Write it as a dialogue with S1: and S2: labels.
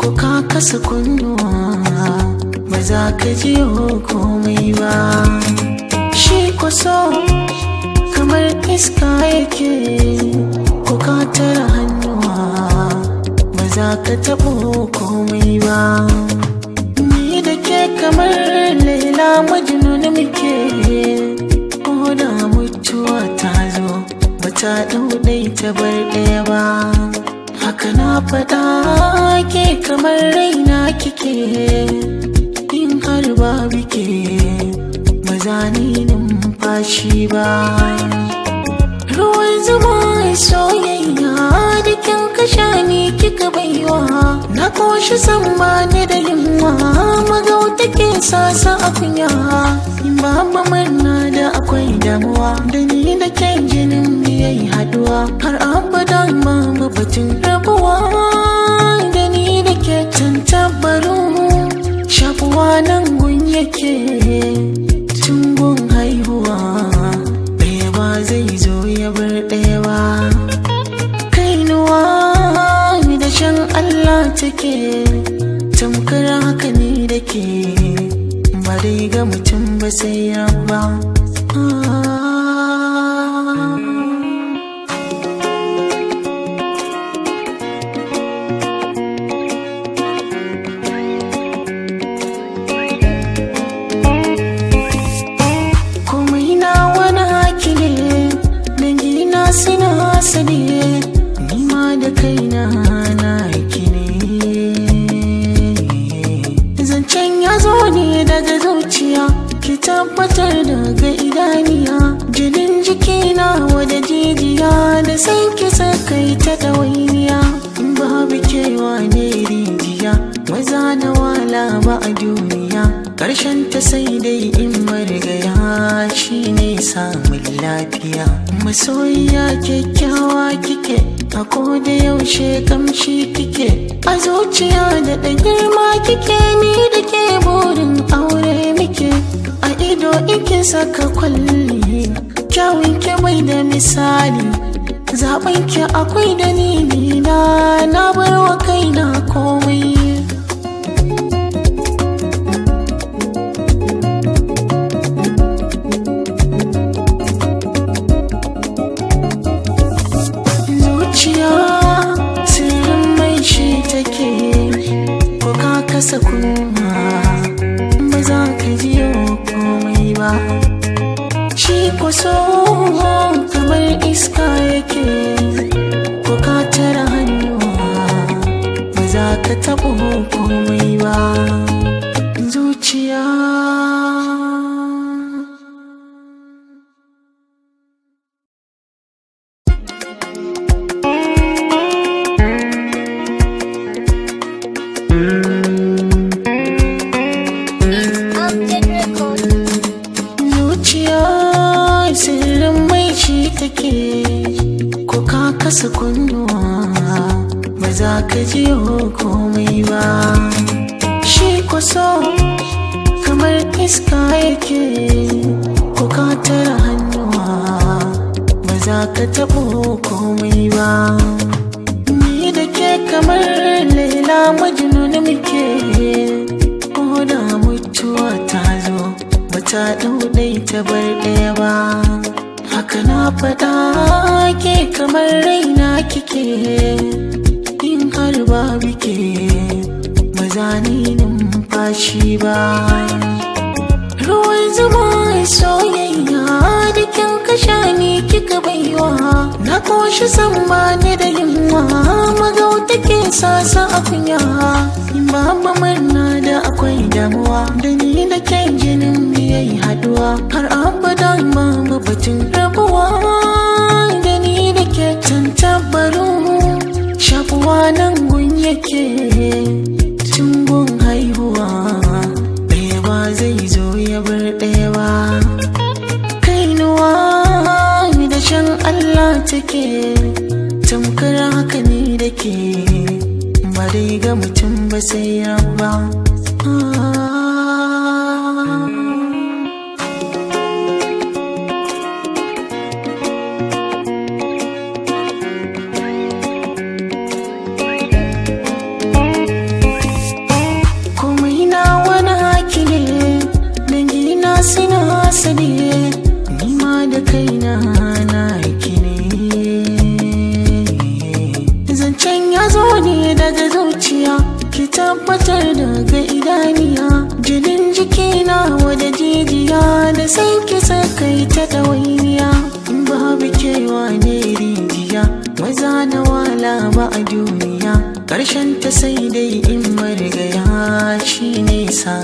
S1: ko ka kasa kunnuwa ba za ka ji komai ba. Shi ko so kamar iska yake, ko ka tara hannuwa ba za ka taɓo komai ba. Ni da ke kamar Laila Majnun muke, ko da mutuwa ta zo ba ta ɗauɗai ta bar ɗaya ba. Haka na faɗa ke kamar raina kike, in har babu ke ba za ni numfashi ba. Ruwan zuma soyayya da kin kasha ni kika baiwa, na koshi sama ne da yunwa, magauta ke sasa a kunya. In babu murna da akwai damuwa, da ni da ke jinin mu yayi haduwa, har abada babu batun rabuwa. Da ni da ke tantabaru shakuwa nan gun yake, tun gun haihuwa ɗaya ba zai zo ya bar ɗaya ba. Kainuwa da shan Allah take, tamkar haka ni da ke, ba dai ga mutum ba sai rabba. Nima da kaina na yake ne, zancen ya zo ne daga zuciya, ki tabbatar daga idaniya. Jinin jikina wada jijiya, da san ki sakai ta ɗawainiya. In babu kewa ne rijiya, maza na wala ba a duniya. Ƙarshen ta sai dai in marigaya, shi ne samun lafiya. Masoyiya kyakkyawa kike, a koda yaushe kamshi kike, a zuciya da ɗan girma kike. Ni da ke burin aure muke, a ido ike saka kwalli, kyawun ke bai da misali. Zaɓen ki akwai dalili na bar wa kaina komai. Kasa kuma ba za ka ji komai ba. Shi ko so kamar iska yake, ko ka tara hannuwa ba za ka taɓo komai ba. Zuciya ko ka kasa kunnuwa ba za ka ji komai ba. Shi ko so kamar iska yake, ko ka tara hannuwa ba za ka taɓo komai ba. Ni da ke kamar Laila Majnun muke, ko da mutuwa ta zo ba ta ɗauɗai ta bar ɗaya ba. Haka na faɗa ke kamar raina kike, in har babu ke ba za ni numfashi ba. Ruwan zuma soyayya da kin kasha ni kika baiwa, na koshi sama ne da yunwa, magauta ke sasa a kunya. In babu murna da akwai damuwa, da ni da ke jinin mu yayi haduwa, har abada babu batun rabuwa. Da ni da ke tantabaru shakuwa nan gun yake, tun gun haihuwa ɗaya ba zai zo ya bar ɗaya ba. Kainuwa da shan Allah take, tamkar haka ni da ke, ba dai ga mutum ba sai rabba. tabbatar daga idaniya, jinin jikina wada jijiya da san kisa kai ta ɗawainiya. Babu kewa ne rijiya, maza na wala ba a duniya, ƙarshen ta sai dai in marigaya shi ne sa.